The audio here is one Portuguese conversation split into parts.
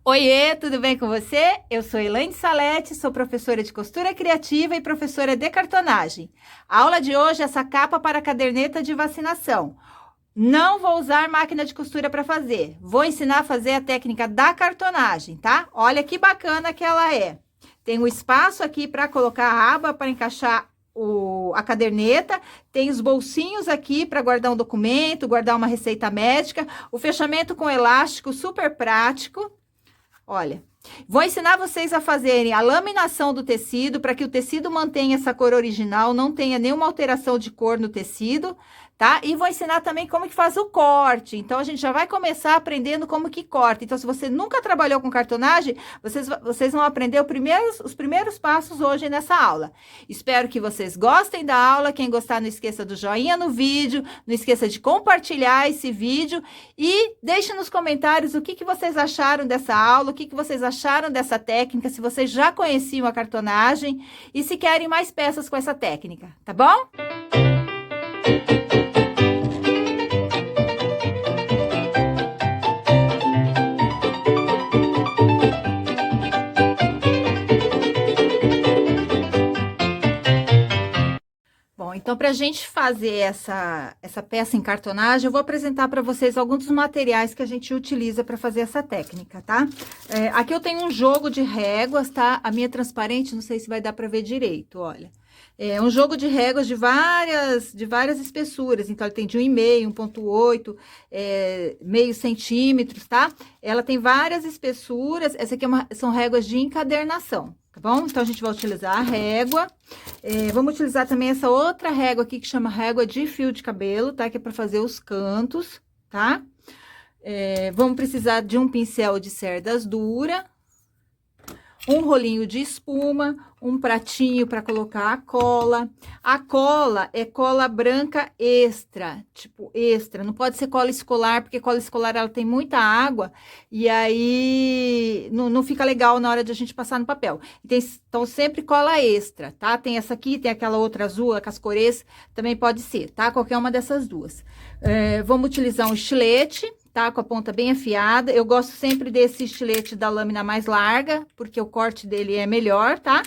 Oiê, tudo bem com você? Eu sou Elaine Salete, sou professora de costura criativa e professora de cartonagem. A aula de hoje é essa capa para a caderneta de vacinação. Não vou usar máquina de costura para fazer. Vou ensinar a fazer a técnica da cartonagem, tá? Olha que bacana que ela é. Tem um espaço aqui para colocar a aba para encaixar a caderneta, tem os bolsinhos aqui para guardar um documento, guardar uma receita médica, o fechamento com elástico super prático. Olha, vou ensinar vocês a fazerem a laminação do tecido para que o tecido mantenha essa cor original, não tenha nenhuma alteração de cor no tecido, tá? E vou ensinar também como que faz o corte. Então, a gente já vai começar aprendendo como que corta. Então, se você nunca trabalhou com cartonagem, vocês vão aprender os primeiros passos hoje nessa aula. Espero que vocês gostem da aula. Quem gostar, não esqueça do joinha no vídeo, não esqueça de compartilhar esse vídeo e deixe nos comentários o que vocês acharam dessa aula, o que vocês acharam dessa técnica, se vocês já conheciam a cartonagem e se querem mais peças com essa técnica, tá bom? Bom, então, para a gente fazer essa peça em cartonagem, eu vou apresentar para vocês alguns dos materiais que a gente utiliza para fazer essa técnica, tá? Aqui eu tenho um jogo de réguas, tá? A minha transparente, não sei se vai dar para ver direito, olha. É um jogo de réguas de várias espessuras, então, ele tem de 1,5, 1,8, meio centímetros, tá? Ela tem várias espessuras, essa aqui são réguas de encadernação. Tá bom? Então, a gente vai utilizar a régua. Vamos utilizar também essa outra régua aqui, que chama régua de fio de cabelo, tá? Que é para fazer os cantos, tá? Vamos precisar de um pincel de cerdas dura, um rolinho de espuma, um pratinho para colocar a cola. A cola é cola branca extra, tipo extra. Não pode ser cola escolar, porque cola escolar ela tem muita água e aí não fica legal na hora de a gente passar no papel. Então, sempre cola extra, tá? Tem essa aqui, tem aquela outra azul, a cascorês, também pode ser, tá? Qualquer uma dessas duas. Vamos utilizar um estilete, tá? Com a ponta bem afiada. Eu gosto sempre desse estilete da lâmina mais larga, porque o corte dele é melhor, tá?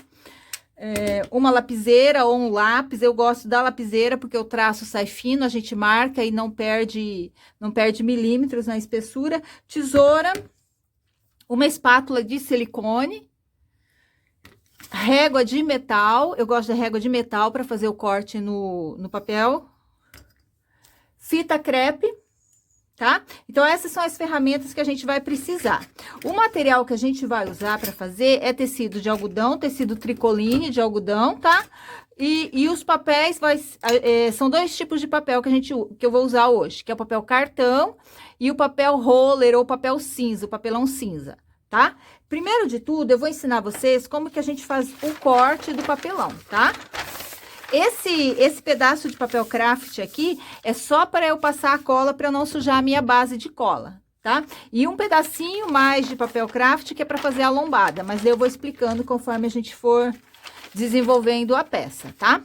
Uma lapiseira ou um lápis. Eu gosto da lapiseira porque o traço sai fino, a gente marca e não perde milímetros na espessura. Tesoura, uma espátula de silicone, régua de metal. Eu gosto da régua de metal para fazer o corte no papel. Fita crepe. Tá? Então, essas são as ferramentas que a gente vai precisar. O material que a gente vai usar para fazer é tecido de algodão, tecido tricoline de algodão, tá? E os papéis são dois tipos de papel que eu vou usar hoje, que é o papel cartão e o papel roller ou papel cinza, o papelão cinza, tá? Primeiro de tudo, eu vou ensinar vocês como que a gente faz o corte do papelão, tá? Esse pedaço de papel craft aqui é só para eu passar a cola para eu não sujar a minha base de cola, tá? E um pedacinho mais de papel craft que é para fazer a lombada, mas eu vou explicando conforme a gente for desenvolvendo a peça, tá?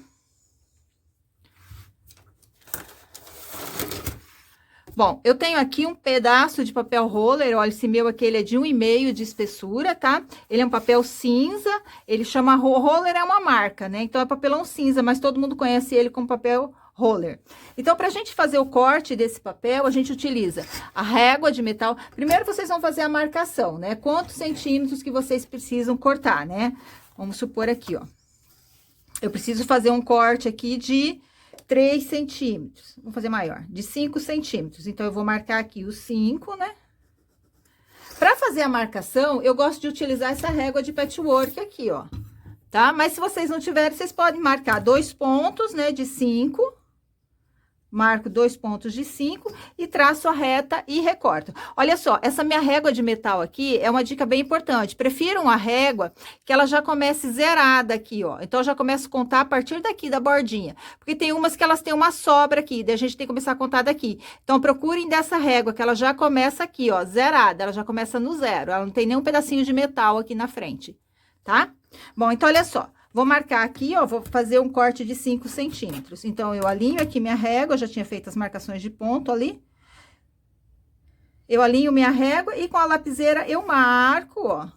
Bom, eu tenho aqui um pedaço de papel roller, olha, esse meu aqui, ele é de 1,5 de espessura, tá? Ele é um papel cinza, ele chama roller, é uma marca, né? Então, é papelão cinza, mas todo mundo conhece ele como papel roller. Então, pra gente fazer o corte desse papel, a gente utiliza a régua de metal. Primeiro, vocês vão fazer a marcação, né? Quantos centímetros que vocês precisam cortar, né? Vamos supor aqui, ó. Eu preciso fazer um corte aqui de 3 centímetros, vou fazer maior, de 5 centímetros. Então, eu vou marcar aqui os 5, né? Para fazer a marcação, eu gosto de utilizar essa régua de patchwork aqui, ó, tá? Mas se vocês não tiverem, vocês podem marcar 2 pontos, né, de 5. Marco 2 pontos de 5 e traço a reta e recorto. Olha só, essa minha régua de metal aqui é uma dica bem importante. Prefiram uma régua que ela já comece zerada aqui, ó. Então, eu já começo a contar a partir daqui da bordinha. Porque tem umas que elas têm uma sobra aqui, daí a gente tem que começar a contar daqui. Então, procurem dessa régua que ela já começa aqui, ó, zerada. Ela já começa no zero, ela não tem nenhum pedacinho de metal aqui na frente, tá? Bom, então, olha só. Vou marcar aqui, ó, vou fazer um corte de 5 centímetros. Então, eu alinho aqui minha régua, já tinha feito as marcações de ponto ali. eu alinho minha régua e com a lapiseira eu marco, ó.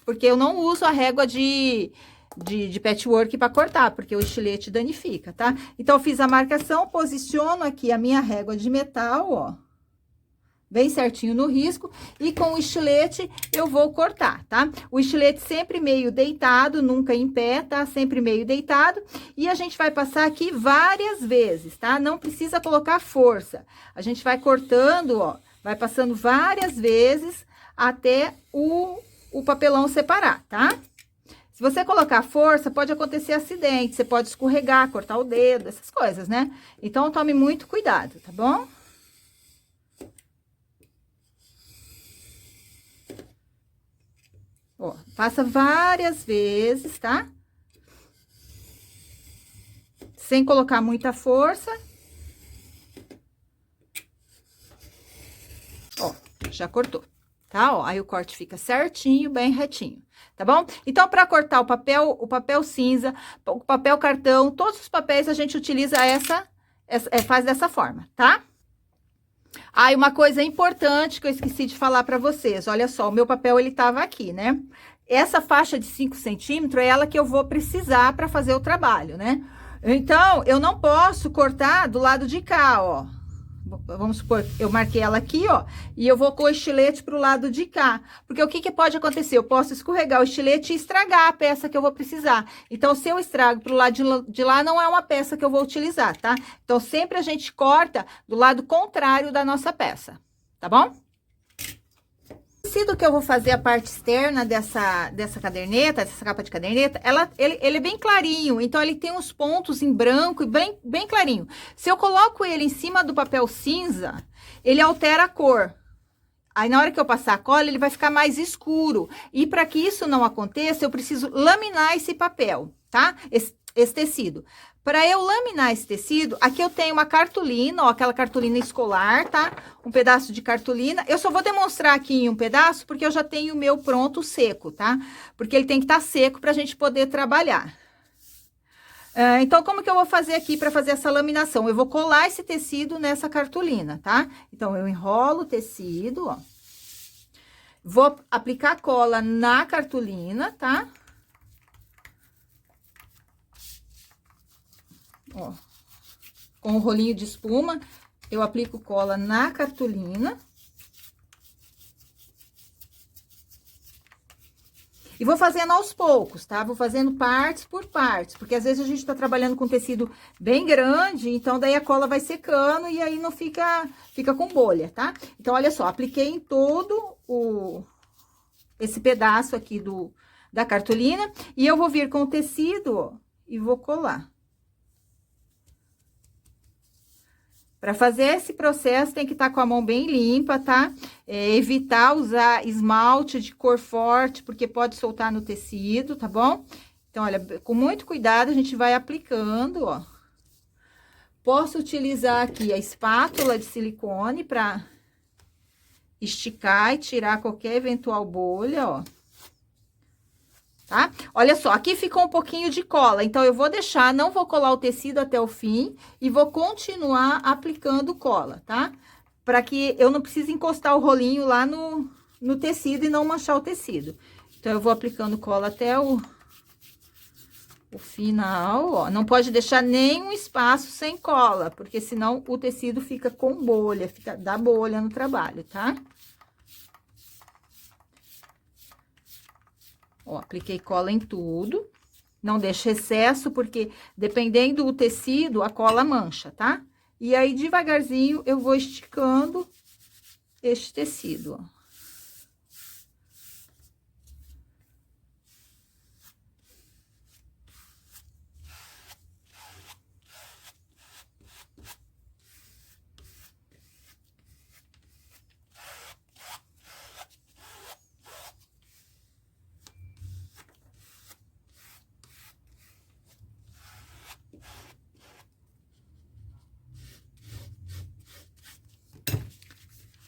Porque eu não uso a régua de patchwork para cortar, porque o estilete danifica, tá? Então, eu fiz a marcação, posiciono aqui a minha régua de metal, ó. Bem certinho no risco, e com o estilete eu vou cortar, tá? O estilete sempre meio deitado, nunca em pé, tá? Sempre meio deitado, e a gente vai passar aqui várias vezes, tá? Não precisa colocar força, a gente vai cortando, ó, vai passando várias vezes até o papelão separar, tá? Se você colocar força, pode acontecer acidente, você pode escorregar, cortar o dedo, essas coisas, né? Então, tome muito cuidado, tá bom? Ó, passa várias vezes, tá? Sem colocar muita força. Ó, já cortou, tá? Ó, aí o corte fica certinho, bem retinho, tá bom? Então, para cortar o papel cinza, o papel cartão, todos os papéis a gente utiliza faz dessa forma, tá? Ah, e uma coisa importante que eu esqueci de falar para vocês, olha só, o meu papel ele tava aqui, né? Essa faixa de 5 centímetros é ela que eu vou precisar para fazer o trabalho, né? Então, eu não posso cortar do lado de cá, ó. Vamos supor, eu marquei ela aqui, ó, e eu vou com o estilete pro lado de cá. Porque o que que pode acontecer? Eu posso escorregar o estilete e estragar a peça que eu vou precisar. Então, se eu estrago pro lado de lá, não é uma peça que eu vou utilizar, tá? Então, sempre a gente corta do lado contrário da nossa peça, tá bom? O tecido que eu vou fazer a parte externa dessa caderneta, dessa capa de caderneta, ele é bem clarinho, então ele tem uns pontos em branco e bem clarinho. Se eu coloco ele em cima do papel cinza, ele altera a cor. Aí, na hora que eu passar a cola, ele vai ficar mais escuro. E para que isso não aconteça, eu preciso laminar esse papel, tá? Esse tecido. Para eu laminar esse tecido, aqui eu tenho uma cartolina, ó, aquela cartolina escolar, tá? Um pedaço de cartolina. Eu só vou demonstrar aqui em um pedaço, porque eu já tenho o meu pronto seco, tá? Porque ele tem que estar seco pra gente poder trabalhar. Então, como que eu vou fazer aqui para fazer essa laminação? Eu vou colar esse tecido nessa cartolina, tá? Então, eu enrolo o tecido, ó. Vou aplicar cola na cartolina, tá? Ó, com o rolinho de espuma, eu aplico cola na cartolina. E vou fazendo aos poucos, tá? Vou fazendo partes por partes, porque às vezes a gente tá trabalhando com tecido bem grande, então daí a cola vai secando e aí não fica com bolha, tá? Então, olha só, apliquei em todo esse pedaço aqui da cartolina, e eu vou vir com o tecido, ó, e vou colar. Para fazer esse processo, tem que estar com a mão bem limpa, tá? Evitar usar esmalte de cor forte, porque pode soltar no tecido, tá bom? Então, olha, com muito cuidado, a gente vai aplicando, ó. Posso utilizar aqui a espátula de silicone para esticar e tirar qualquer eventual bolha, ó. Tá? Olha só, aqui ficou um pouquinho de cola, então eu vou deixar, não vou colar o tecido até o fim e vou continuar aplicando cola, tá? Para que eu não precise encostar o rolinho lá no tecido e não manchar o tecido. Então, eu vou aplicando cola até o final, ó. Não pode deixar nenhum espaço sem cola, porque senão o tecido fica com bolha, dá bolha no trabalho, tá? Ó, apliquei cola em tudo. Não deixe excesso, porque dependendo do tecido, a cola mancha, tá? E aí, devagarzinho, eu vou esticando este tecido, ó.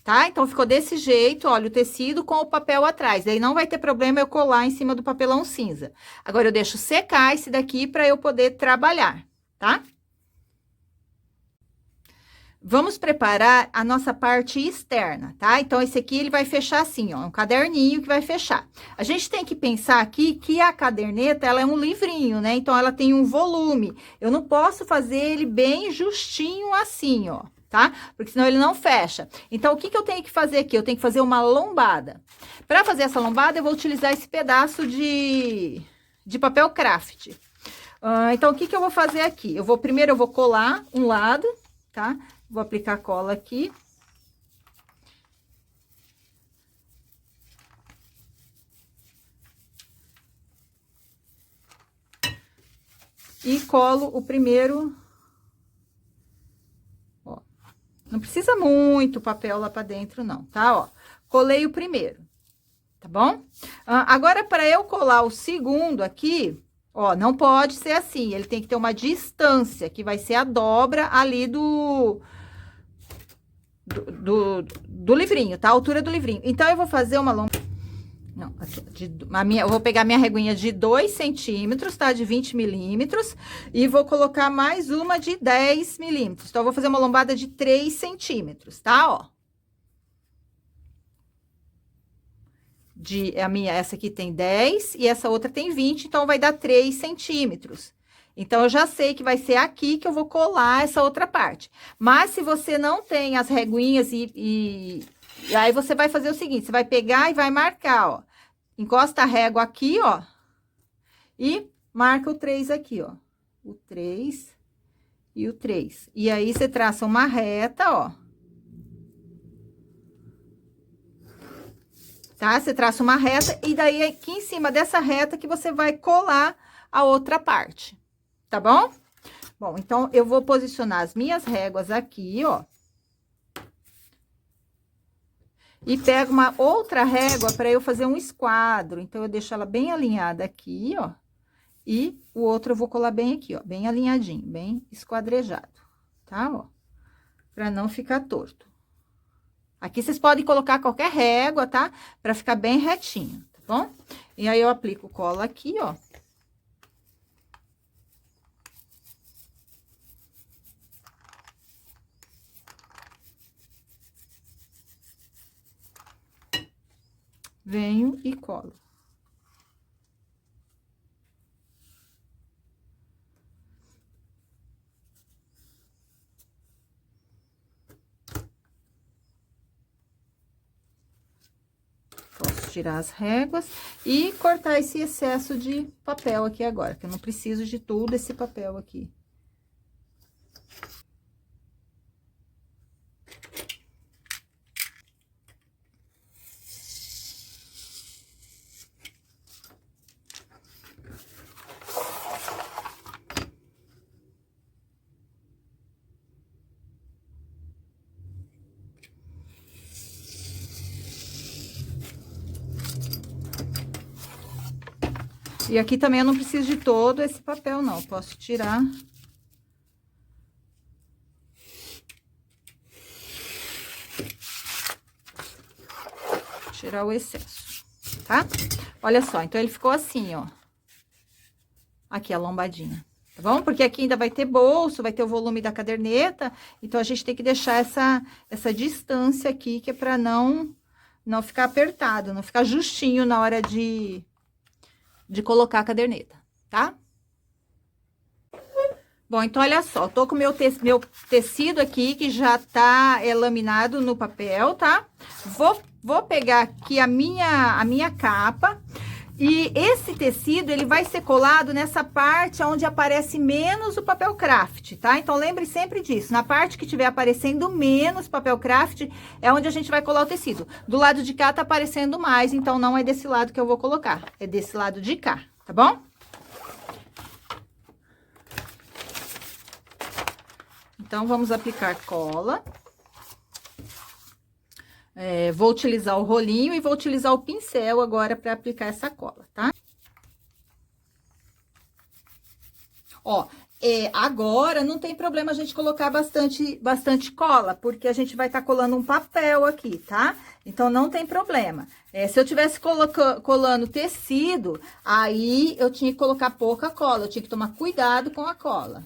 Tá? Então, ficou desse jeito, olha, o tecido com o papel atrás. Aí, não vai ter problema eu colar em cima do papelão cinza. Agora, eu deixo secar esse daqui para eu poder trabalhar, tá? Vamos preparar a nossa parte externa, tá? Então, esse aqui ele vai fechar assim, ó, um caderninho que vai fechar. A gente tem que pensar aqui que a caderneta, ela é um livrinho, né? Então, ela tem um volume. Eu não posso fazer ele bem justinho assim, ó, tá? Porque senão ele não fecha. Então, o que que eu tenho que fazer aqui? Eu tenho que fazer uma lombada. Para fazer essa lombada, eu vou utilizar esse pedaço de papel craft. Então, o que que eu vou fazer aqui? Primeiro eu vou colar um lado, tá? Vou aplicar cola aqui. E colo o primeiro. Ó. Não precisa muito papel lá pra dentro, não, tá? Ó, colei o primeiro, tá bom? Agora, para eu colar o segundo aqui, ó, não pode ser assim. Ele tem que ter uma distância, que vai ser a dobra ali do livrinho, tá? A altura do livrinho. Então, eu vou fazer uma longa... Não, aqui, eu vou pegar minha reguinha de 2 centímetros, tá? De 20 milímetros. E vou colocar mais uma de 10 milímetros. Então, eu vou fazer uma lombada de 3 centímetros, tá? Ó. Essa aqui tem 10 e essa outra tem 20, então vai dar 3 centímetros. Então, eu já sei que vai ser aqui que eu vou colar essa outra parte. Mas, se você não tem as reguinhas e aí, você vai fazer o seguinte, você vai pegar e vai marcar, ó. Encosta a régua aqui, ó. E marca o 3 aqui, ó. O 3 e o 3. E aí, você traça uma reta, ó. Tá? Você traça uma reta e daí, aqui em cima dessa reta que você vai colar a outra parte. Tá bom? Bom, então, eu vou posicionar as minhas réguas aqui, ó. E pego uma outra régua para eu fazer um esquadro. Então, eu deixo ela bem alinhada aqui, ó. E o outro eu vou colar bem aqui, ó. Bem alinhadinho, bem esquadrejado, tá? Ó. Pra não ficar torto. Aqui, vocês podem colocar qualquer régua, tá? Pra ficar bem retinho, tá bom? E aí, eu aplico cola aqui, ó. Venho e colo. Posso tirar as réguas e cortar esse excesso de papel aqui agora, que eu não preciso de todo esse papel aqui. E aqui também eu não preciso de todo esse papel, não. Eu posso tirar. Tirar o excesso, tá? Olha só, então, ele ficou assim, ó. Aqui, a lombadinha, tá bom? Porque aqui ainda vai ter bolso, vai ter o volume da caderneta. Então, a gente tem que deixar essa distância aqui, que é pra não ficar apertado, não ficar justinho na hora de colocar a caderneta, tá? Bom, então, olha só, tô com meu tecido aqui, que já tá laminado no papel, tá? Vou pegar aqui a minha capa, e esse tecido, ele vai ser colado nessa parte onde aparece menos o papel craft, tá? Então, lembre sempre disso, na parte que tiver aparecendo menos papel craft, é onde a gente vai colar o tecido. Do lado de cá tá aparecendo mais, então, não é desse lado que eu vou colocar, é desse lado de cá, tá bom? Então, vamos aplicar cola. Vou utilizar o rolinho e vou utilizar o pincel agora para aplicar essa cola, tá? Ó, agora não tem problema a gente colocar bastante cola, porque a gente vai estar colando um papel aqui, tá? Então, não tem problema. Se eu tivesse colando tecido, aí eu tinha que colocar pouca cola, eu tinha que tomar cuidado com a cola.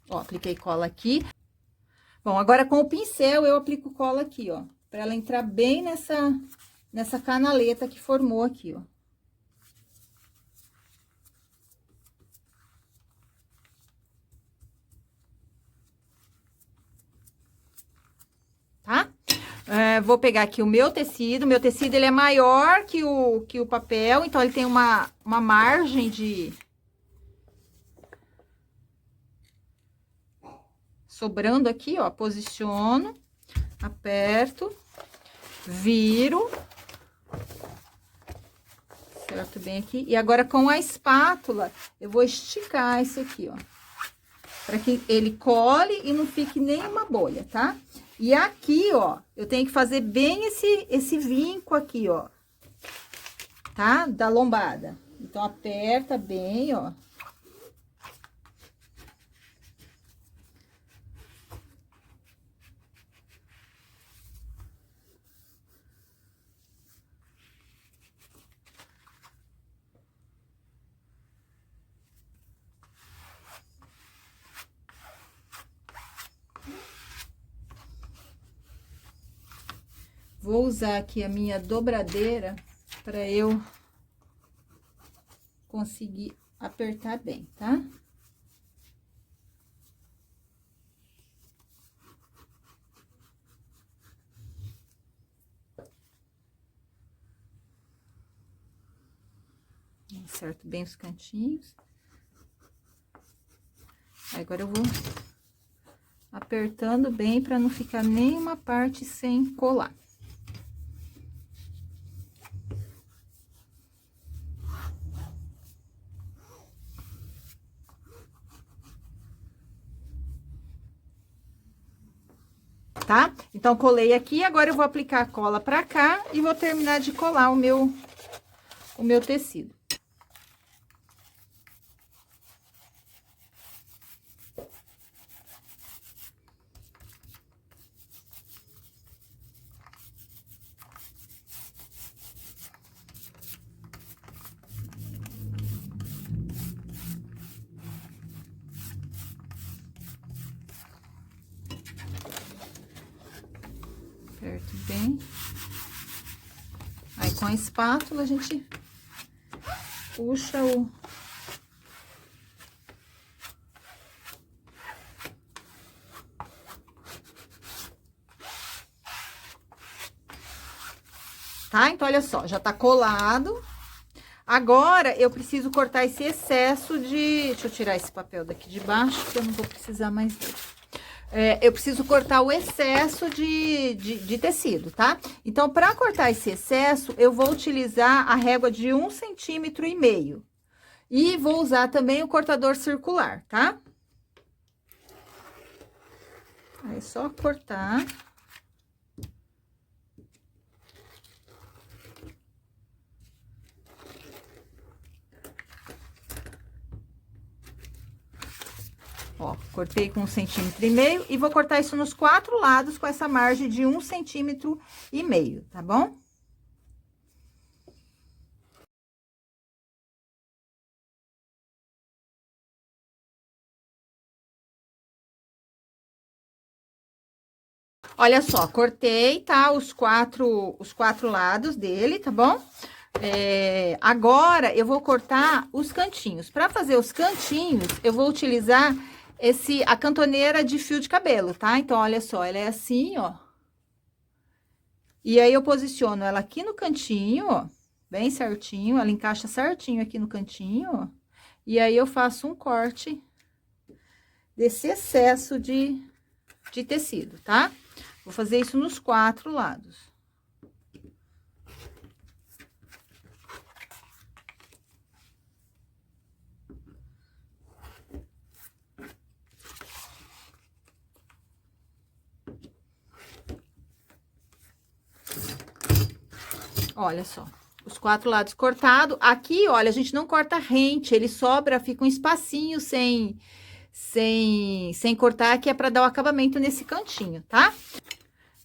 Ó, apliquei cola aqui. Bom, agora com o pincel eu aplico cola aqui, ó, pra ela entrar bem nessa canaleta que formou aqui, ó. Tá? Vou pegar aqui o meu tecido ele é maior que o papel, então ele tem uma margem de... sobrando aqui, ó, posiciono, aperto, viro, certo? Bem aqui. E agora, com a espátula, eu vou esticar esse aqui, ó, para que ele cole e não fique nenhuma bolha, tá? E aqui, ó, eu tenho que fazer bem esse vinco aqui, ó, tá? Da lombada. Então, aperta bem, ó. Vou usar aqui a minha dobradeira para eu conseguir apertar bem, tá? Acerto bem os cantinhos. Agora eu vou apertando bem para não ficar nenhuma parte sem colar. Tá? Então, colei aqui, agora eu vou aplicar a cola pra cá e vou terminar de colar o meu tecido. Aperto bem. Aí, com a espátula, a gente puxa o... Tá? Então, olha só, já tá colado. Agora, eu preciso cortar esse excesso de... Deixa eu tirar esse papel daqui de baixo, que eu não vou precisar mais dele. Eu preciso cortar o excesso de tecido, tá? Então, para cortar esse excesso, eu vou utilizar a régua de 1,5 centímetro. E vou usar também o cortador circular, tá? Aí, só cortar. Ó, cortei com 1,5 centímetro e vou cortar isso nos 4 lados com essa margem de 1,5 centímetro, tá bom? Olha só, cortei, tá? Os quatro lados dele, tá bom? Agora, eu vou cortar os cantinhos. Para fazer os cantinhos, eu vou utilizar a cantoneira de fio de cabelo, tá? Então, olha só, ela é assim, ó. E aí, eu posiciono ela aqui no cantinho, ó, bem certinho, ela encaixa certinho aqui no cantinho, ó. E aí, eu faço um corte desse excesso de tecido, tá? Vou fazer isso nos 4 lados. Olha só, os 4 lados cortados. Aqui, olha, a gente não corta rente, ele sobra, fica um espacinho sem cortar, que é para dar o acabamento nesse cantinho, tá?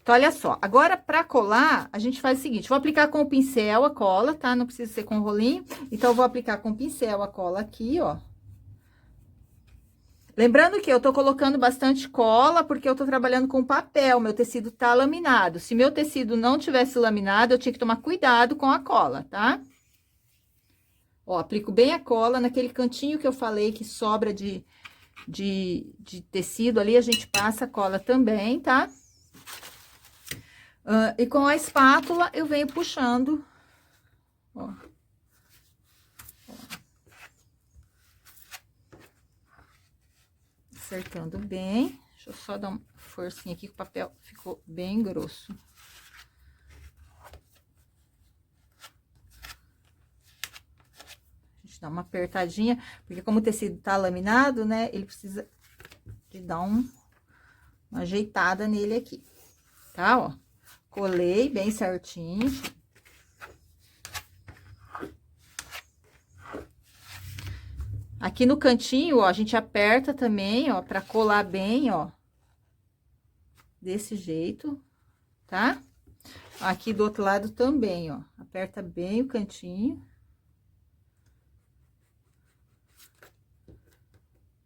Então, olha só, agora para colar, a gente faz o seguinte, vou aplicar com o pincel a cola, tá? Não precisa ser com o rolinho. Então, eu vou aplicar com o pincel a cola aqui, ó. Lembrando que eu tô colocando bastante cola, porque eu tô trabalhando com papel, meu tecido tá laminado. Se meu tecido não tivesse laminado, eu tinha que tomar cuidado com a cola, tá? Ó, aplico bem a cola naquele cantinho que eu falei que sobra de tecido ali, a gente passa a cola também, tá? E com a espátula, eu venho puxando, ó. Acertando bem. Deixa eu só dar uma forcinha aqui, que o papel ficou bem grosso. A gente dá uma apertadinha, porque como o tecido tá laminado, né, ele precisa de dar uma ajeitada nele aqui, tá, ó. Colei bem certinho. Aqui no cantinho, ó, a gente aperta também, ó, pra colar bem, ó. Desse jeito, tá? Aqui do outro lado também, ó. Aperta bem o cantinho.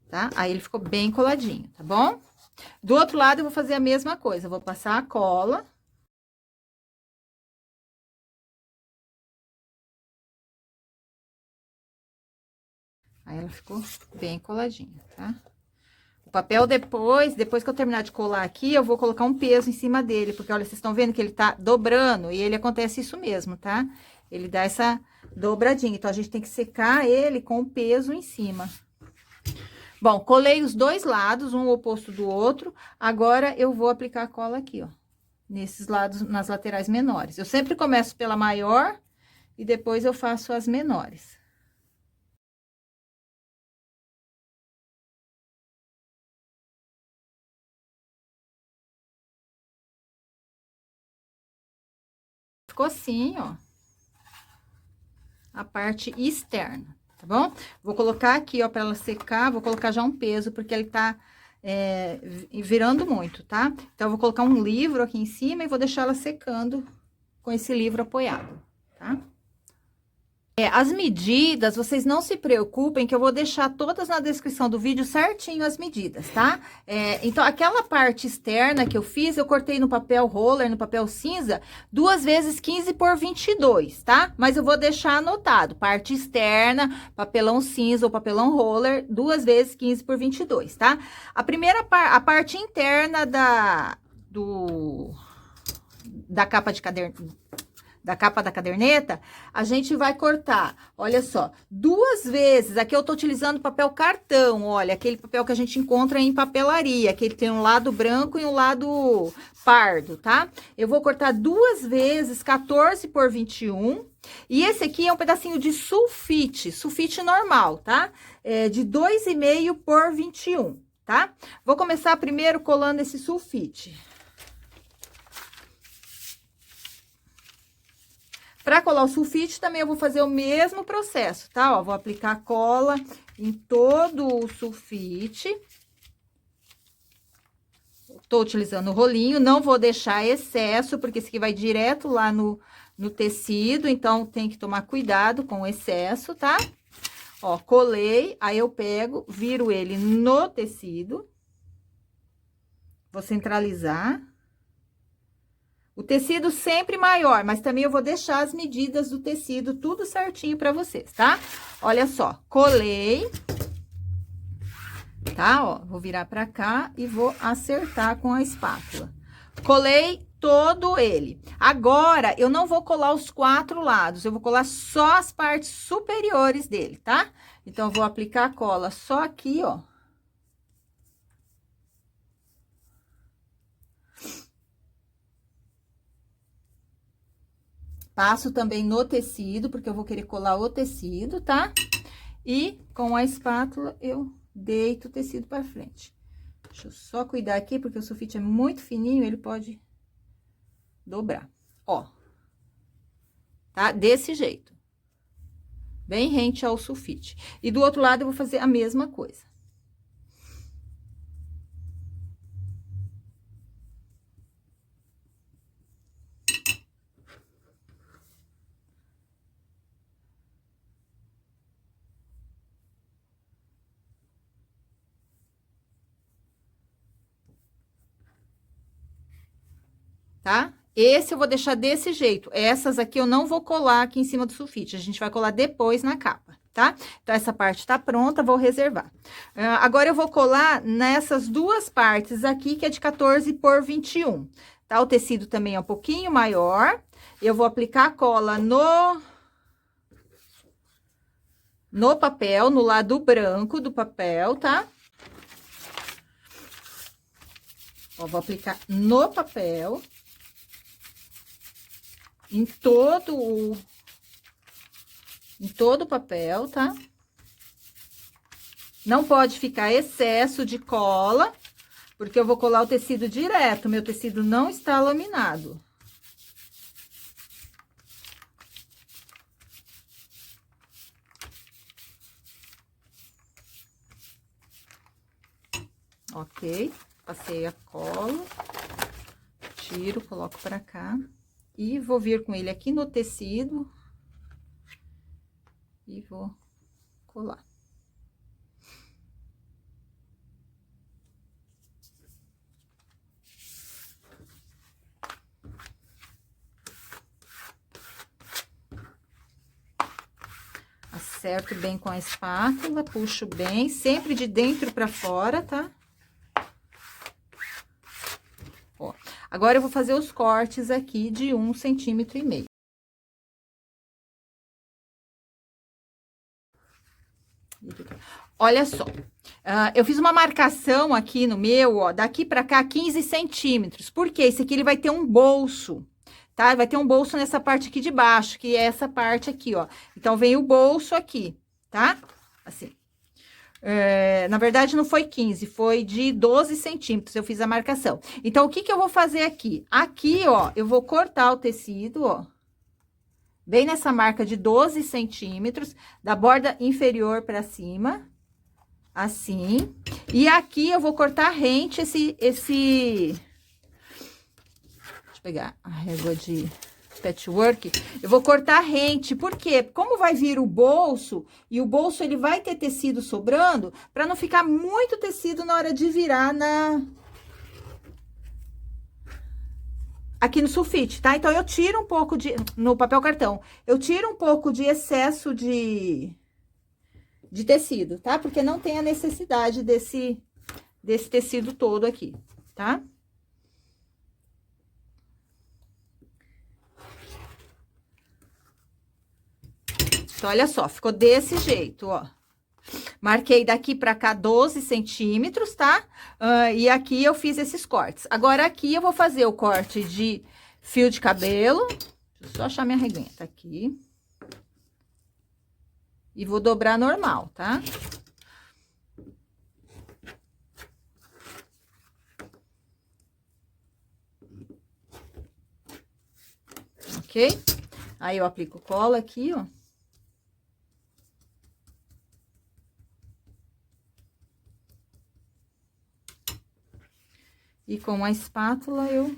Tá? Aí ele ficou bem coladinho, tá bom? Do outro lado eu vou fazer a mesma coisa, eu vou passar a cola. Aí ela ficou bem coladinha, tá? O papel depois que eu terminar de colar aqui, eu vou colocar um peso em cima dele, porque olha, vocês estão vendo que ele tá dobrando e ele acontece isso mesmo, tá? Ele dá essa dobradinha, então a gente tem que secar ele com o peso em cima. Bom, colei os dois lados, um oposto do outro, agora eu vou aplicar a cola aqui, ó, nesses lados, nas laterais menores. Eu sempre começo pela maior e depois eu faço as menores. Ficou assim, ó, a parte externa, tá bom? Vou colocar aqui, ó, pra ela secar, vou colocar já um peso, porque ele tá virando muito, tá? Então, eu vou colocar um livro aqui em cima e vou deixar ela secando com esse livro apoiado, tá? As medidas, vocês não se preocupem, que eu vou deixar todas na descrição do vídeo certinho as medidas, tá? Então, aquela parte externa que eu fiz, eu cortei no papel roller, no papel cinza, 2 vezes 15 por 22, tá? Mas eu vou deixar anotado, parte externa, papelão cinza ou papelão roller, 2 vezes 15 por 22, tá? A parte interna da capa de caderno, da capa da caderneta, a gente vai cortar, olha só, 2 vezes, aqui eu tô utilizando papel cartão, olha, aquele papel que a gente encontra em papelaria, que ele tem um lado branco e um lado pardo, tá? Eu vou cortar 2 vezes 14 por 21, e esse aqui é um pedacinho de sulfite normal, tá? De 2,5 por 21, tá? Vou começar primeiro colando esse sulfite. Para colar o sulfite, também eu vou fazer o mesmo processo, tá? Ó, vou aplicar cola em todo o sulfite. Tô utilizando o rolinho, não vou deixar excesso, porque esse aqui vai direto lá no tecido, então tem que tomar cuidado com o excesso, tá? Ó, colei, aí eu pego, viro ele no tecido. Vou centralizar. O tecido sempre maior, mas também eu vou deixar as medidas do tecido tudo certinho pra vocês, tá? Olha só, colei, tá? Ó, vou virar pra cá e vou acertar com a espátula. Colei todo ele. Agora, eu não vou colar os 4 lados, eu vou colar só as partes superiores dele, tá? Então, eu vou aplicar a cola só aqui, ó. Passo também no tecido, porque eu vou querer colar o tecido, tá? E com a espátula eu deito o tecido para frente. Deixa eu só cuidar aqui, porque o sulfite é muito fininho, ele pode dobrar. Ó, tá? Desse jeito. Bem rente ao sulfite. E do outro lado eu vou fazer a mesma coisa. tá? Esse eu vou deixar desse jeito. Essas aqui eu não vou colar aqui em cima do sulfite, a gente vai colar depois na capa, tá? Então, essa parte tá pronta, vou reservar. Agora, eu vou colar nessas duas partes aqui, que é de 14 por 21, tá? O tecido também é um pouquinho maior. Eu vou aplicar a cola no papel, no lado branco do papel, tá? Ó, vou aplicar no papel, em todo o papel, tá? Não pode ficar excesso de cola, porque eu vou colar o tecido direto, meu tecido não está laminado. Ok, passei a cola, tiro, coloco pra cá e vou vir com ele aqui no tecido e vou colar. Acerto bem com a espátula, puxo bem, sempre de dentro pra fora, tá? Ó, agora eu vou fazer os cortes aqui de 1,5 centímetro. Olha só, eu fiz uma marcação aqui no meu, ó, daqui pra cá 15 centímetros. Por quê? Esse aqui ele vai ter um bolso, tá? Vai ter um bolso nessa parte aqui de baixo, que é essa parte aqui, ó. Então, vem o bolso aqui, tá? Assim. Na verdade, não foi 15, foi de 12 centímetros, eu fiz a marcação. Então, o que que eu vou fazer aqui? Aqui, ó, eu vou cortar o tecido, ó. Bem nessa marca de 12 centímetros, da borda inferior pra cima. Assim. E aqui eu vou cortar rente esse... Deixa eu pegar a régua de patchwork. Eu vou cortar rente, por quê? Como vai vir o bolso, e o bolso ele vai ter tecido sobrando, para não ficar muito tecido na hora de virar aqui no sulfite, tá? Então, eu tiro um pouco no papel cartão, eu tiro um pouco de excesso de tecido, tá? Porque não tem a necessidade desse tecido todo aqui, tá? Então, olha só, ficou desse jeito, ó. Marquei daqui pra cá 12 centímetros, tá? E aqui eu fiz esses cortes. Agora, aqui eu vou fazer o corte de fio de cabelo. Deixa eu só achar minha reguinha, tá aqui. E vou dobrar normal, tá? Ok? Aí, eu aplico cola aqui, ó. E com a espátula, eu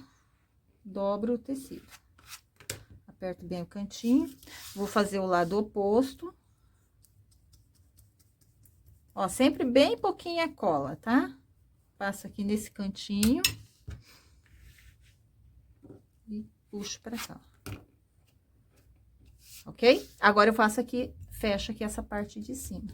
dobro o tecido. Aperto bem o cantinho. Vou fazer o lado oposto. Ó, sempre bem pouquinha cola, tá? Passo aqui nesse cantinho. E puxo pra cá. Ok? Agora, eu faço aqui, fecho aqui essa parte de cima.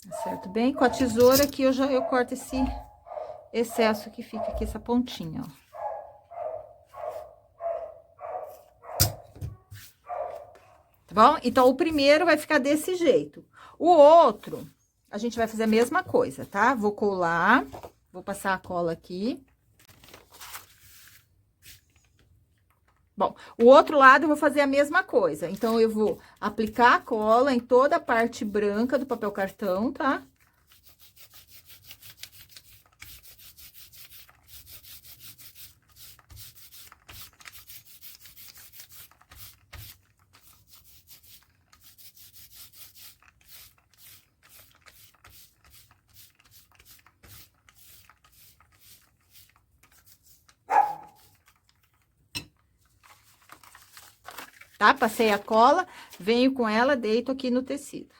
Acerto bem. Com a tesoura aqui, eu corto esse excesso que fica aqui, essa pontinha, ó. Tá bom? Então, o primeiro vai ficar desse jeito. O outro, a gente vai fazer a mesma coisa, tá? Vou colar, vou passar a cola aqui. Bom, o outro lado eu vou fazer a mesma coisa. Então, eu vou aplicar a cola em toda a parte branca do papel cartão, tá? tá? Passei a cola, venho com ela, deito aqui no tecido.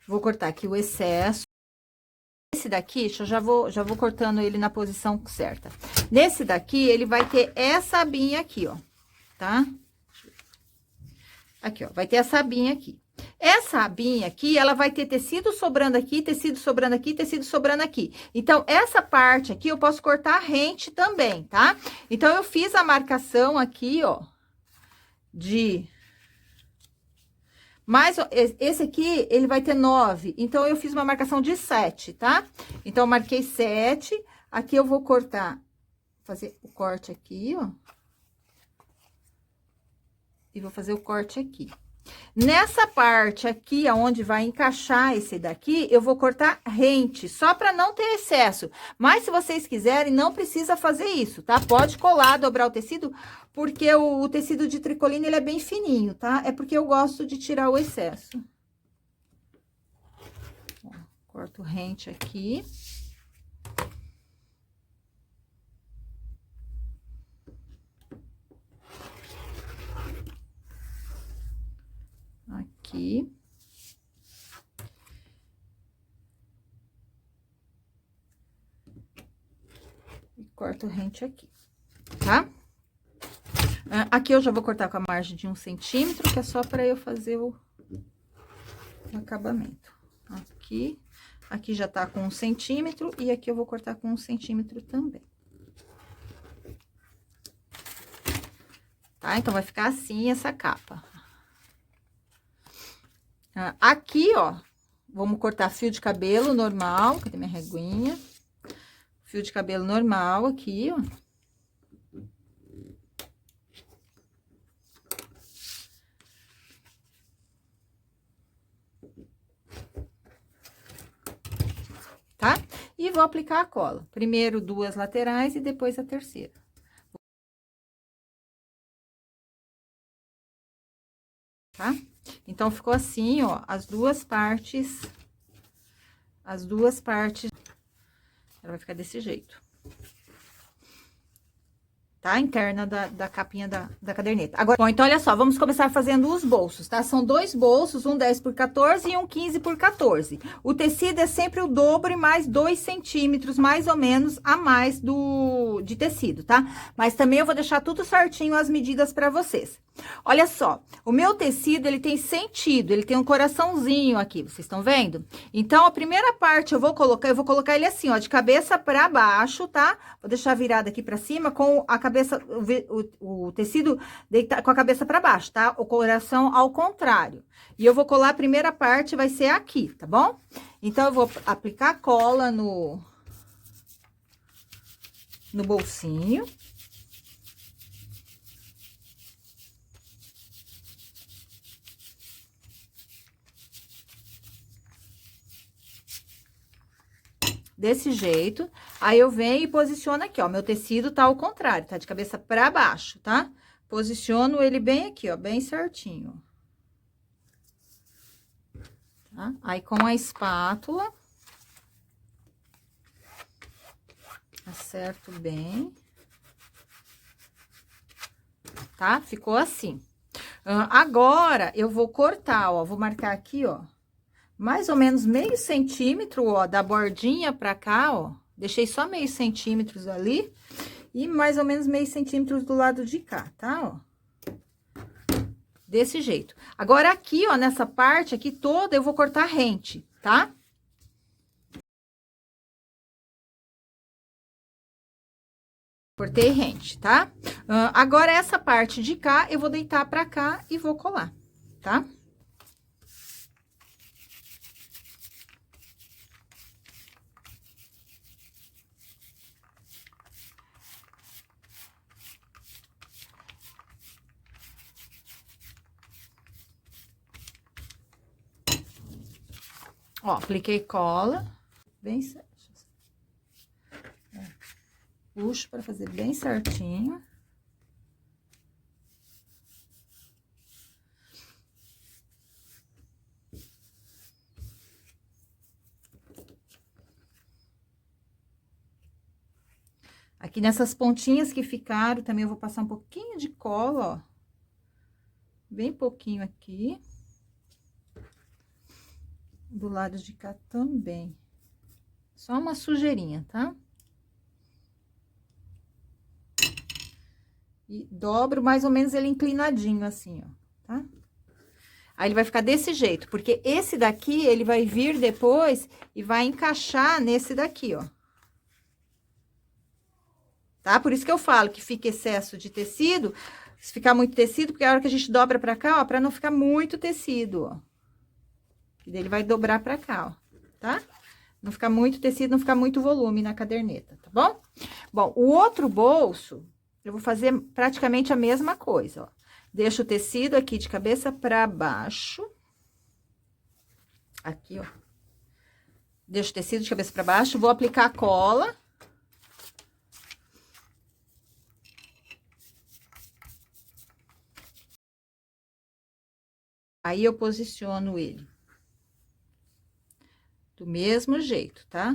Vou cortar aqui o excesso. Esse daqui, já vou cortando ele na posição certa. Nesse daqui, ele vai ter essa abinha aqui, ó, tá? Aqui, ó, vai ter essa abinha aqui. Essa abinha aqui, ela vai ter tecido sobrando aqui, tecido sobrando aqui, tecido sobrando aqui. Então, essa parte aqui, eu posso cortar rente também, tá? Então, eu fiz a marcação aqui, ó, de... Mas esse aqui, ele vai ter 9, então eu fiz uma marcação de 7, tá? Então, eu marquei 7, aqui eu vou cortar, fazer o corte aqui, ó. E vou fazer o corte aqui. Nessa parte aqui, aonde vai encaixar esse daqui, eu vou cortar rente, só para não ter excesso. Mas, se vocês quiserem, não precisa fazer isso, tá? Pode colar, dobrar o tecido, porque o tecido de tricoline, ele é bem fininho, tá? É porque eu gosto de tirar o excesso. Ó, corto rente aqui. Aqui. E corto rente aqui, tá? Aqui eu já vou cortar com a margem de 1 centímetro, que é só para eu fazer o acabamento. Aqui já tá com 1 centímetro, e aqui eu vou cortar com 1 centímetro também. Tá? Então, vai ficar assim essa capa. Aqui, ó, vamos cortar fio de cabelo normal. Cadê minha reguinha? Fio de cabelo normal aqui, ó. Tá? E vou aplicar a cola. Primeiro 2 laterais e depois a terceira. Tá? Então, ficou assim, ó, as duas partes, ela vai ficar desse jeito. Tá? Interna da capinha da caderneta. Agora, bom, então, olha só, vamos começar fazendo os bolsos, tá? São 2 bolsos, um 10 por 14 e um 15 por 14. O tecido é sempre o dobro e mais 2 centímetros, mais ou menos, a mais de tecido, tá? Mas também eu vou deixar tudo certinho as medidas pra vocês. Olha só, o meu tecido, ele tem sentido, ele tem um coraçãozinho aqui, vocês estão vendo? Então, a primeira parte eu vou colocar ele assim, ó, de cabeça pra baixo, tá? Vou deixar virado aqui pra cima com a cabeça, o tecido com a cabeça pra baixo, tá? O coração ao contrário. E eu vou colar a primeira parte, vai ser aqui, tá bom? Então, eu vou aplicar cola no bolsinho. Desse jeito, aí eu venho e posiciono aqui, ó, meu tecido tá ao contrário, tá de cabeça pra baixo, tá? Posiciono ele bem aqui, ó, bem certinho. Tá? Aí, com a espátula, acerto bem. Tá? Ficou assim. Agora, eu vou cortar, ó, vou marcar aqui, ó, mais ou menos meio centímetro, ó, da bordinha pra cá, ó. Deixei só meio centímetros ali. E mais ou menos meio centímetros do lado de cá, tá, ó. Desse jeito. Agora, aqui, ó, nessa parte aqui toda, eu vou cortar rente, tá? Cortei rente, tá? Agora, essa parte de cá, eu vou deitar pra cá e vou colar, tá? Ó, apliquei cola, bem certo. Puxo para fazer bem certinho. Aqui nessas pontinhas que ficaram, também eu vou passar um pouquinho de cola, ó. Bem pouquinho aqui. Do lado de cá também. Só uma sujeirinha, tá? E dobro mais ou menos ele inclinadinho assim, ó, tá? Aí ele vai ficar desse jeito, porque esse daqui, ele vai vir depois e vai encaixar nesse daqui, ó. Tá? Por isso que eu falo que fica excesso de tecido, se ficar muito tecido, porque a hora que a gente dobra pra cá, ó, pra não ficar muito tecido, ó. E daí ele vai dobrar pra cá, ó, tá? Não ficar muito tecido, não ficar muito volume na caderneta, tá bom? Bom, o outro bolso, eu vou fazer praticamente a mesma coisa, ó. Deixo o tecido aqui de cabeça pra baixo. Aqui, ó. Deixo o tecido de cabeça pra baixo, vou aplicar a cola. Aí, eu posiciono ele. Do mesmo jeito, tá?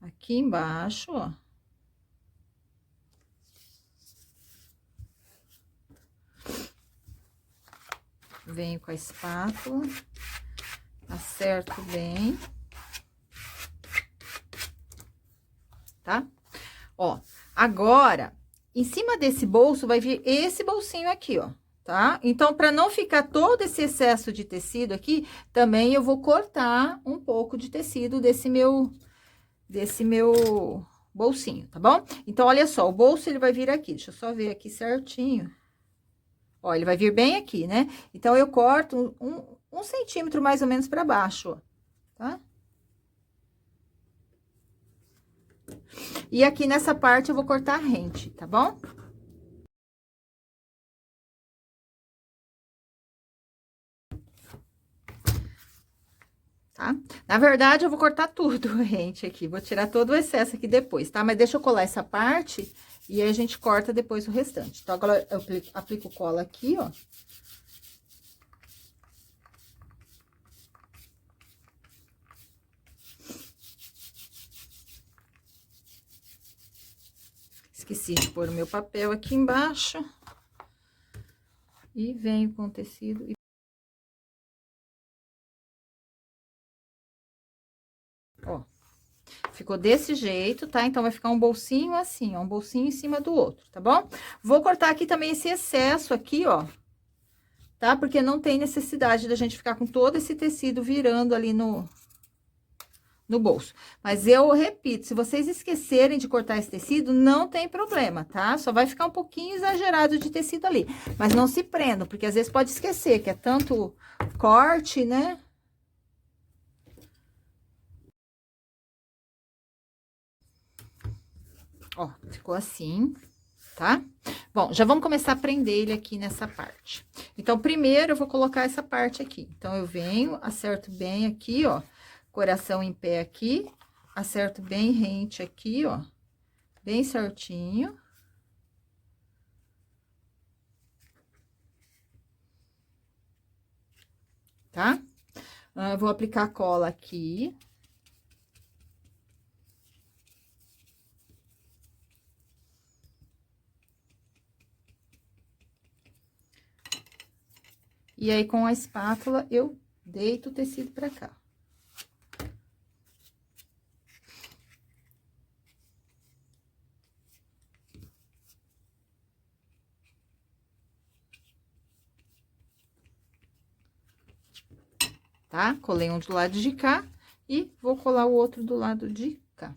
Aqui embaixo, ó. Venho com a espátula, acerto bem. Tá? Ó, agora, em cima desse bolso vai vir esse bolsinho aqui, ó, tá? Então, para não ficar todo esse excesso de tecido aqui, também eu vou cortar um pouco de tecido desse meu bolsinho, tá bom? Então, olha só, o bolso ele vai vir aqui, deixa eu só ver aqui certinho. Ó, ele vai vir bem aqui, né? Então, eu corto um centímetro mais ou menos para baixo, ó, tá? E aqui nessa parte eu vou cortar rente, tá bom? Tá? Na verdade, eu vou cortar tudo, rente, aqui. Vou tirar todo o excesso aqui depois, tá? Mas deixa eu colar essa parte e aí a gente corta depois o restante. Então, agora eu aplico cola aqui, ó. Esqueci de pôr o meu papel aqui embaixo. E venho com o tecido e... Ó, ficou desse jeito, tá? Então, vai ficar um bolsinho assim, ó, um bolsinho em cima do outro, tá bom? Vou cortar aqui também esse excesso aqui, ó, tá? Porque não tem necessidade da gente ficar com todo esse tecido virando ali no bolso. Mas eu repito, se vocês esquecerem de cortar esse tecido, não tem problema, tá? Só vai ficar um pouquinho exagerado de tecido ali. Mas não se prendam, porque às vezes pode esquecer que é tanto corte, né? Ó, ficou assim, tá? Bom, já vamos começar a prender ele aqui nessa parte. Então, primeiro eu vou colocar essa parte aqui. Então, eu venho, acerto bem aqui, ó, coração em pé aqui, acerto bem rente aqui, ó, bem certinho. Tá? Vou aplicar a cola aqui. E aí, com a espátula, eu deito o tecido pra cá. Tá? Colei um do lado de cá e vou colar o outro do lado de cá.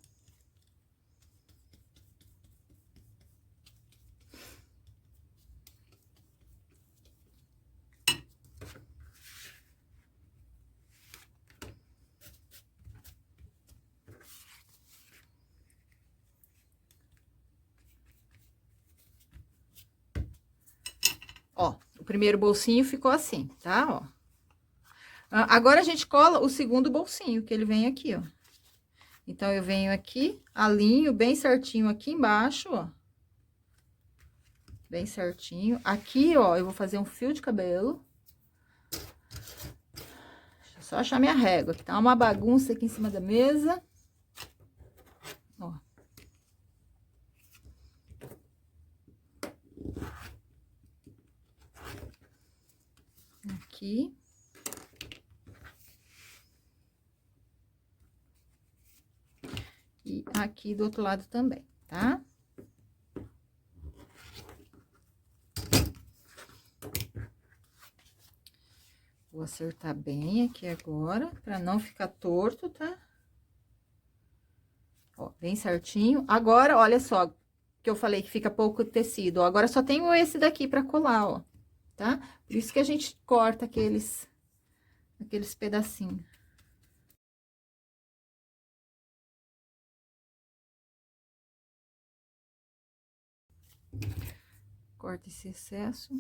Ó, o primeiro bolsinho ficou assim, tá? Ó. Agora, a gente cola o segundo bolsinho, que ele vem aqui, ó. Então, eu venho aqui, alinho bem certinho aqui embaixo, ó. Bem certinho. Aqui, ó, eu vou fazer um fio de cabelo. Deixa eu só achar minha régua, que tá uma bagunça aqui em cima da mesa. Ó. Aqui. E aqui do outro lado também, tá? Vou acertar bem aqui agora, pra não ficar torto, tá? Ó, bem certinho. Agora, olha só, que eu falei que fica pouco tecido, ó. Agora, só tenho esse daqui pra colar, ó, tá? Por isso que a gente corta aqueles pedacinhos. Corta esse excesso.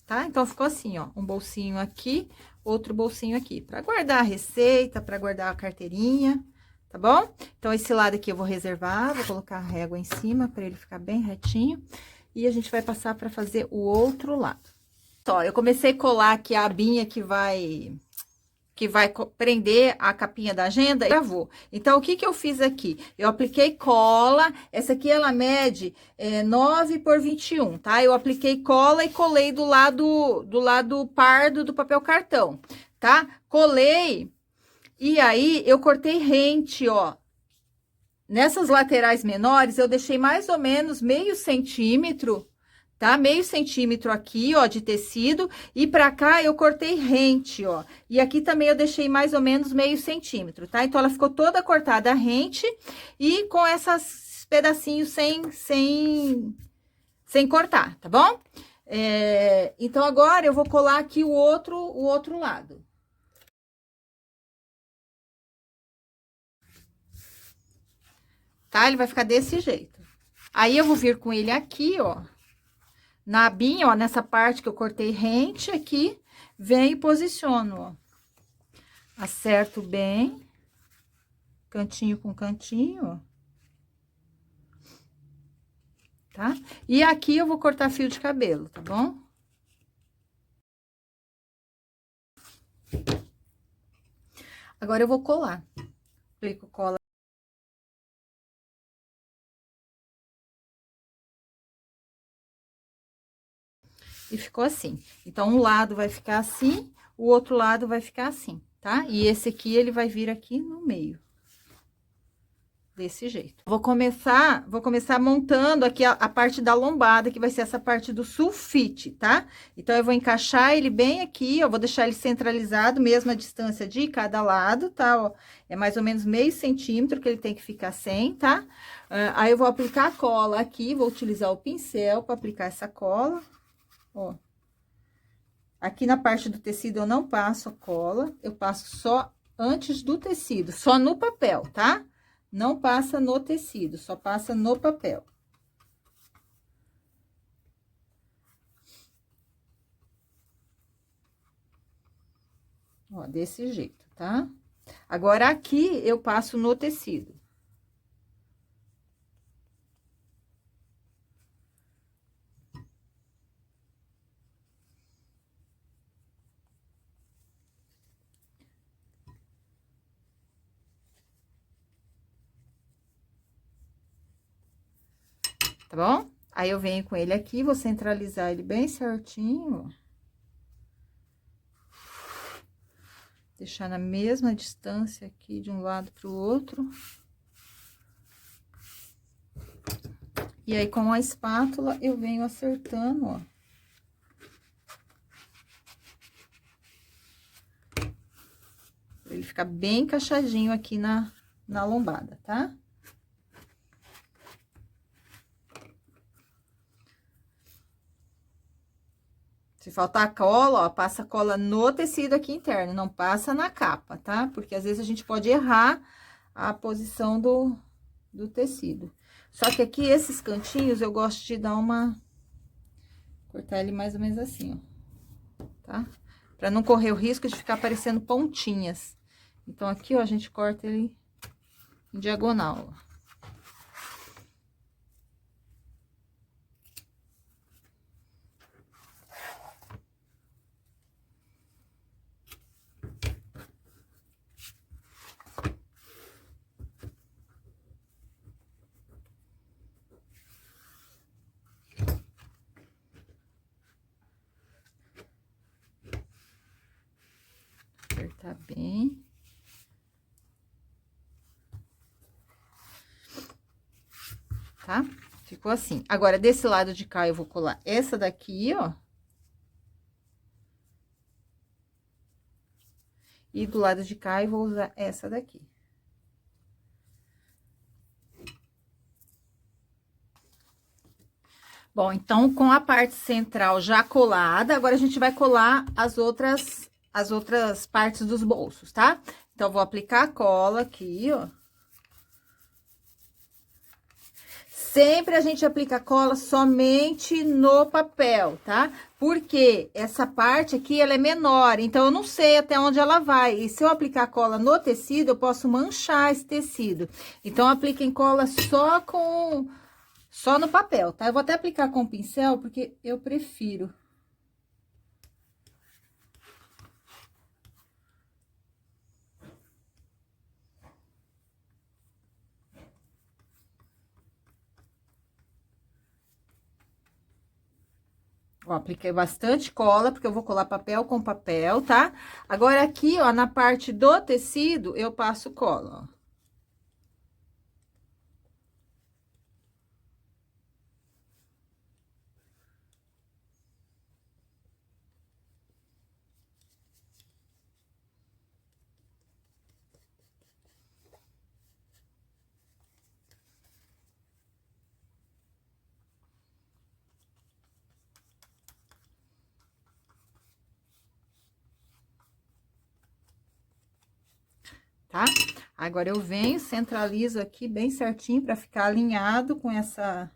Tá? Então, ficou assim, ó, um bolsinho aqui, outro bolsinho aqui, pra guardar a receita, pra guardar a carteirinha, tá bom? Então, esse lado aqui eu vou reservar, vou colocar a régua em cima pra ele ficar bem retinho. E a gente vai passar pra fazer o outro lado. Ó, eu comecei a colar aqui a abinha que vai prender a capinha da agenda e gravou. Então, o que que eu fiz aqui? Eu apliquei cola, essa aqui ela mede 9 por 21, tá? Eu apliquei cola e colei do lado pardo do papel cartão, tá? Colei, e aí eu cortei rente, ó. Nessas laterais menores, eu deixei mais ou menos meio centímetro, tá? Meio centímetro aqui, ó, de tecido, e pra cá eu cortei rente, ó. E aqui também eu deixei mais ou menos meio centímetro, tá? Então, ela ficou toda cortada rente e com esses pedacinhos sem cortar, tá bom? Então, agora eu vou colar aqui o outro lado. Tá? Ele vai ficar desse jeito. Aí, eu vou vir com ele aqui, ó. Na abinha, ó, nessa parte que eu cortei rente aqui, venho e posiciono, ó. Acerto bem, cantinho com cantinho, ó. Tá? E aqui eu vou cortar fio de cabelo, tá bom? Agora eu vou colar. Aplico cola. E ficou assim. Então, um lado vai ficar assim, o outro lado vai ficar assim, tá? E esse aqui, ele vai vir aqui no meio. Desse jeito. Vou começar montando aqui a parte da lombada, que vai ser essa parte do sulfite, tá? Então, eu vou encaixar ele bem aqui, ó, vou deixar ele centralizado, mesma distância de cada lado, tá? Ó, é mais ou menos meio centímetro que ele tem que ficar sem, tá? Aí, eu vou aplicar a cola aqui, vou utilizar o pincel para aplicar essa cola, ó. Aqui na parte do tecido eu não passo a cola, eu passo só antes do tecido, só no papel, tá? Não passa no tecido, só passa no papel. Ó, desse jeito, tá? Agora, aqui eu passo no tecido. Tá bom? Aí, eu venho com ele aqui, vou centralizar ele bem certinho. Deixar na mesma distância aqui, de um lado pro outro. E aí, com a espátula, eu venho acertando, ó. Pra ele ficar bem encaixadinho aqui na lombada, tá? Se faltar cola, ó, passa cola no tecido aqui interno, não passa na capa, tá? Porque às vezes a gente pode errar a posição do tecido. Só que aqui, esses cantinhos, eu gosto de dar cortar ele mais ou menos assim, ó. tá? Pra não correr o risco de ficar aparecendo pontinhas. Então, aqui, ó, a gente corta ele em diagonal, ó. Apertar bem. Tá? Ficou assim. Agora, desse lado de cá, eu vou colar essa daqui, ó. E do lado de cá, eu vou usar essa daqui. Bom, então, com a parte central já colada, agora a gente vai colar as outras partes dos bolsos, tá? Então, vou aplicar a cola aqui, ó. Sempre a gente aplica a cola somente no papel, tá? Porque essa parte aqui, ela é menor, então eu não sei até onde ela vai. E se eu aplicar a cola no tecido, eu posso manchar esse tecido. Então, apliquem cola só no papel, tá? Eu vou até aplicar com pincel, porque eu prefiro. Ó, apliquei bastante cola, porque eu vou colar papel com papel, tá? Agora, aqui, ó, na parte do tecido, eu passo cola, ó. Tá? Agora, eu venho, centralizo aqui bem certinho pra ficar alinhado com essa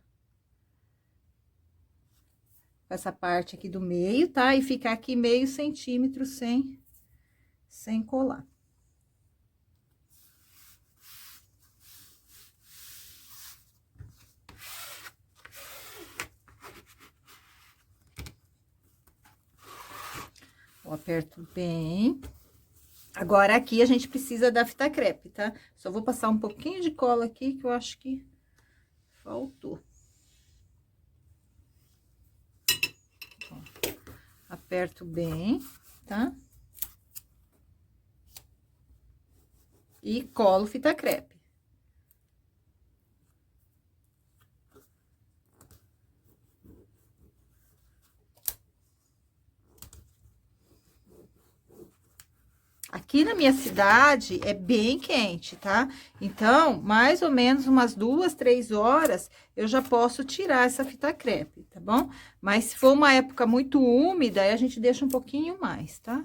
parte aqui do meio, tá? E ficar aqui meio centímetro sem colar. Eu aperto bem. Agora, aqui a gente precisa da fita crepe, tá? Só vou passar um pouquinho de cola aqui, que eu acho que faltou. Ó, aperto bem, tá? E colo fita crepe. Aqui na minha cidade é bem quente, tá? Então, mais ou menos umas 2, 3 horas, eu já posso tirar essa fita crepe, tá bom? Mas se for uma época muito úmida, aí a gente deixa um pouquinho mais, tá?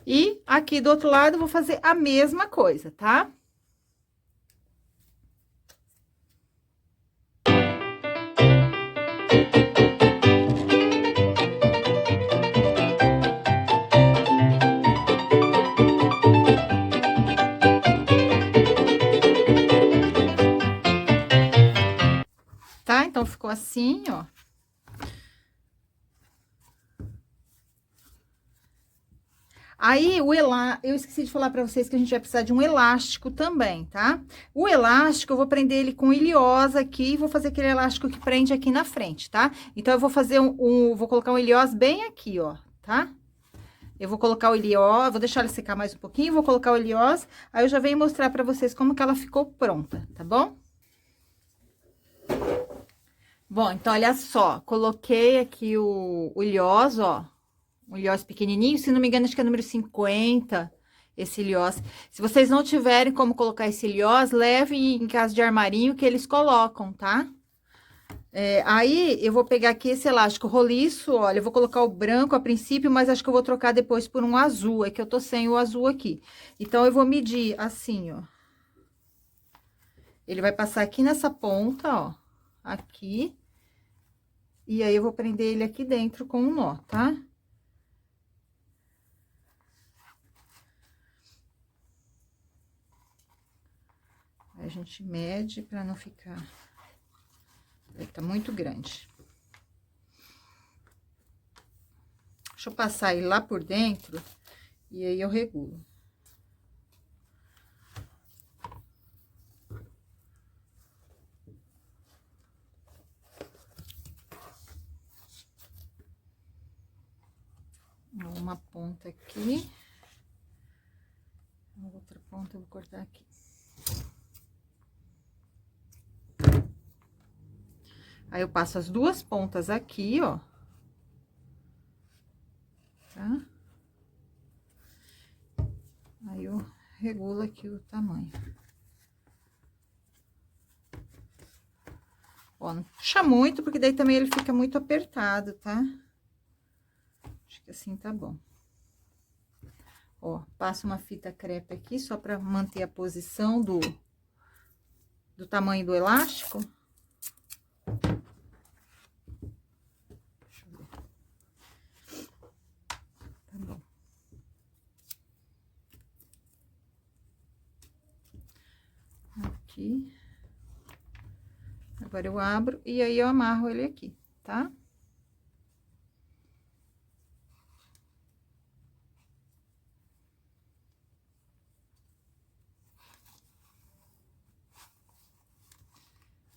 E aqui do outro lado, eu vou fazer a mesma coisa, tá? Então, ficou assim, ó. Aí, eu esqueci de falar pra vocês que a gente vai precisar de um elástico também, tá? O elástico, eu vou prender ele com iliosa aqui e vou fazer aquele elástico que prende aqui na frente, tá? Então, eu vou fazer vou colocar um iliós bem aqui, ó, tá? Eu vou colocar o iliós, vou deixar ele secar mais um pouquinho, vou colocar o iliós, aí eu já venho mostrar pra vocês como que ela ficou pronta, tá bom? Bom, então, olha só, coloquei aqui o ilhós, ó, um ilhós pequenininho, se não me engano, acho que é número 50, esse ilhós. Se vocês não tiverem como colocar esse ilhós, levem em casa de armarinho que eles colocam, tá? Aí, eu vou pegar aqui esse elástico roliço, olha, eu vou colocar o branco a princípio, mas acho que eu vou trocar depois por um azul, é que eu tô sem o azul aqui. Então, eu vou medir assim, ó. Ele vai passar aqui nessa ponta, ó, aqui. E aí, eu vou prender ele aqui dentro com um nó, tá? A gente mede pra não ficar... Ele tá muito grande. Deixa eu passar ele lá por dentro e aí eu regulo. Uma ponta aqui. A outra ponta eu vou cortar aqui. Aí, eu passo as duas pontas aqui, ó. Tá? Aí, eu regulo aqui o tamanho. Ó, não puxa muito, porque daí também ele fica muito apertado, tá? Acho que assim tá bom. Ó, passo uma fita crepe aqui, só pra manter a posição do tamanho do elástico. Aqui. Agora, eu abro e aí eu amarro ele aqui, tá?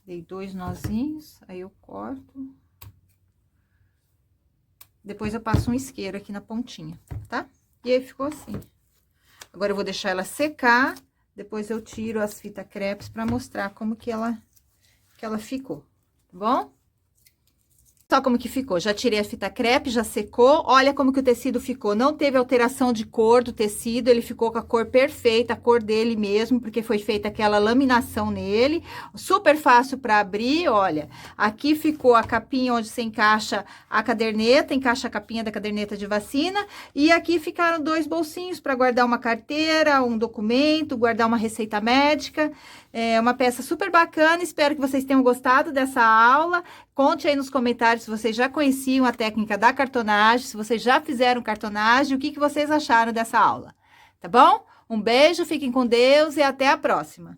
Dei 2 nozinhos, aí eu corto. Depois, eu passo um isqueiro aqui na pontinha, tá? E aí, ficou assim. Agora, eu vou deixar ela secar, depois eu tiro as fitas crepes pra mostrar como que ela ficou, tá bom? Só como que ficou, já tirei a fita crepe, já secou, olha como que o tecido ficou, não teve alteração de cor do tecido, ele ficou com a cor perfeita, a cor dele mesmo, porque foi feita aquela laminação nele, super fácil para abrir, olha, aqui ficou a capinha onde você encaixa a caderneta, encaixa a capinha da caderneta de vacina, e aqui ficaram 2 bolsinhos para guardar uma carteira, um documento, guardar uma receita médica, é uma peça super bacana, espero que vocês tenham gostado dessa aula. Conte aí nos comentários se vocês já conheciam a técnica da cartonagem, se vocês já fizeram cartonagem, o que vocês acharam dessa aula, tá bom? Um beijo, fiquem com Deus e até a próxima!